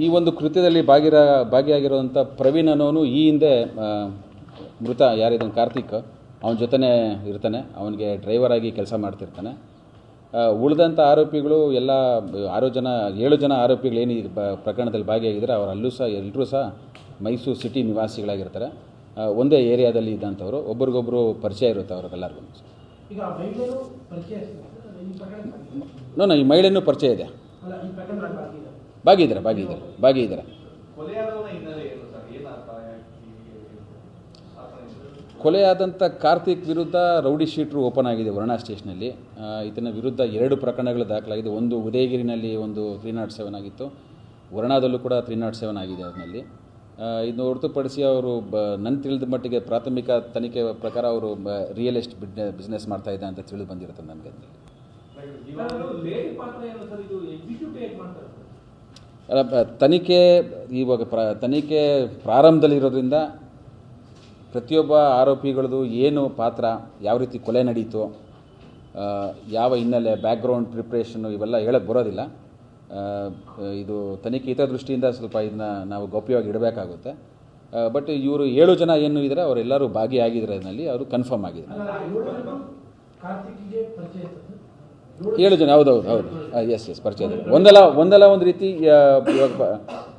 ಈ ಒಂದು ಕೃತ್ಯದಲ್ಲಿ ಭಾಗಿಯಾಗಿರುವಂಥ ಪ್ರವೀಣ್ ಅನ್ನೋನು ಈ ಹಿಂದೆ ಮೃತ ಯಾರಿದ್ದಾನೆ ಕಾರ್ತಿಕ್ ಅವನ ಜೊತೆನೇ ಇರ್ತಾನೆ, ಅವನಿಗೆ ಡ್ರೈವರ್ ಆಗಿ ಕೆಲಸ ಮಾಡ್ತಿರ್ತಾನೆ. ಉಳಿದಂಥ ಆರೋಪಿಗಳು ಎಲ್ಲ 7 ಜನ ಆರೋಪಿಗಳೇನು ಈ ಪ್ರಕರಣದಲ್ಲಿ ಭಾಗಿಯಾಗಿದ್ದಾರೆ ಅವರಲ್ಲೂ ಸಹ ಎಲ್ಲರೂ ಸಹ ಮೈಸೂರು ಸಿಟಿ ನಿವಾಸಿಗಳಾಗಿರ್ತಾರೆ. ಒಂದೇ ಏರಿಯಾದಲ್ಲಿ ಇದ್ದಂಥವ್ರು, ಒಬ್ರಿಗೊಬ್ಬರು ಪರಿಚಯ ಇರುತ್ತೆ ಅವ್ರಿಗೆಲ್ಲರಿಗೂ. ಈ ಮಹಿಳೆಯೂ ಪರಿಚಯ ಇದೆ, ಭಾಗಿದ್ದಾರೆ. ಕೊಲೆಯಾದಂಥ ಕಾರ್ತಿಕ್ ವಿರುದ್ಧ ರೌಡಿ ಶೀಟ್ರು ಓಪನ್ ಆಗಿದೆ ವರ್ಣಾ ಸ್ಟೇಷನಲ್ಲಿ. ಇದನ್ನ ವಿರುದ್ಧ 2 ಪ್ರಕರಣಗಳು ದಾಖಲಾಗಿದೆ. ಒಂದು ಉದಯಗಿರಿನಲ್ಲಿ ಒಂದು 307 ಆಗಿತ್ತು, ವರ್ಣಾದಲ್ಲೂ ಕೂಡ 307 ಆಗಿದೆ. ಅದರಲ್ಲಿ ಇದನ್ನು ಹೊರತುಪಡಿಸಿ ಅವರು ನನ್ನ ತಿಳಿದ ಮಟ್ಟಿಗೆ ಪ್ರಾಥಮಿಕ ತನಿಖೆ ಪ್ರಕಾರ ಅವರು ರಿಯಲ್ ಎಸ್ಟೇಟ್ ಬಿಸ್ನೆಸ್ ಮಾಡ್ತಾ ಇದ್ದ ಅಂತ ತಿಳಿದು ಬಂದಿರುತ್ತೆ ನನಗೆ. ತನಿಖೆ ಪ್ರಾರಂಭದಲ್ಲಿರೋದ್ರಿಂದ ಪ್ರತಿಯೊಬ್ಬ ಆರೋಪಿಗಳದು ಏನು ಪಾತ್ರ, ಯಾವ ರೀತಿ ಕೊಲೆ ನಡೀತು, ಯಾವ ಹಿನ್ನೆಲೆ, ಬ್ಯಾಕ್ಗ್ರೌಂಡ್ ಪ್ರಿಪ್ರೇಷನ್ನು ಇವೆಲ್ಲ ಹೇಳಕ್ಕೆ ಬರೋದಿಲ್ಲ. ಇದು ತನಿಖೆ ಹಿತದೃಷ್ಟಿಯಿಂದ ಸ್ವಲ್ಪ ಇದನ್ನ ನಾವು ಗೌಪ್ಯವಾಗಿ ಇಡಬೇಕಾಗುತ್ತೆ. ಬಟ್ ಇವರು 7 ಜನ ಏನು ಇದ್ದಾರೆ ಅವರೆಲ್ಲರೂ ಭಾಗಿಯಾಗಿದ್ದಾರೆ, ಅದರಲ್ಲಿ ಅವರು ಕನ್ಫರ್ಮ್ ಆಗಿದ್ದಾರೆ. 7 ಜನ ಹೌದು ಎಸ್ ಪರಿಚಯ ಇದೆ. ಒಂದಲ್ಲ ಒಂದು ರೀತಿ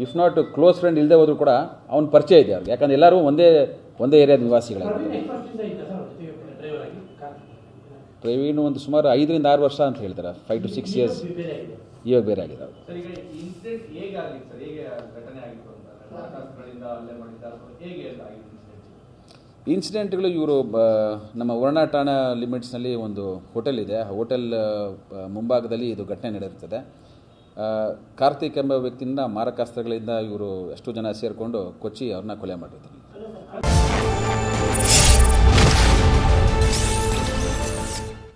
ಇಫ್ ನಾಟ್ ಕ್ಲೋಸ್ ಫ್ರೆಂಡ್ ಇಲ್ಲದೆ ಹೋದ್ರು ಕೂಡ ಅವ್ನ ಪರಿಚಯ ಇದೆ ಅವ್ರಿಗೆ, ಯಾಕಂದ್ರೆ ಎಲ್ಲರೂ ಒಂದೇ ಏರಿಯಾದ ನಿವಾಸಿಗಳಾಗಿದ್ದಾರೆ. ಪ್ರವೀಣ್ ಒಂದು ಸುಮಾರು 5 ರಿಂದ 6 ವರ್ಷ ಅಂತ ಹೇಳ್ತಾರೆ, 5 to 6 years ಇವಾಗ ಬೇರೆ ಆಗಿದೆ. ಇನ್ಸಿಡೆಂಟ್ಗಳು ಇವರು ನಮ್ಮ ವರ್ಣಾ ಠಾಣಾ ಲಿಮಿಟ್ಸ್ನಲ್ಲಿ ಒಂದು ಹೋಟೆಲ್ ಇದೆ, ಆ ಹೋಟೆಲ್ ಮುಂಭಾಗದಲ್ಲಿ ಇದು ಘಟನೆ ನಡೆದಿರ್ತದೆ. ಕಾರ್ತಿಕ್ ಎಂಬ ವ್ಯಕ್ತಿಯಿಂದ ಮಾರಕಾಸ್ತ್ರಗಳಿಂದ ಇವರು 8 ಜನ ಸೇರಿಕೊಂಡು ಕೊಚ್ಚಿ ಅವ್ರನ್ನ ಕೊಲೆ ಮಾಡಿರ್ತಾರೆ.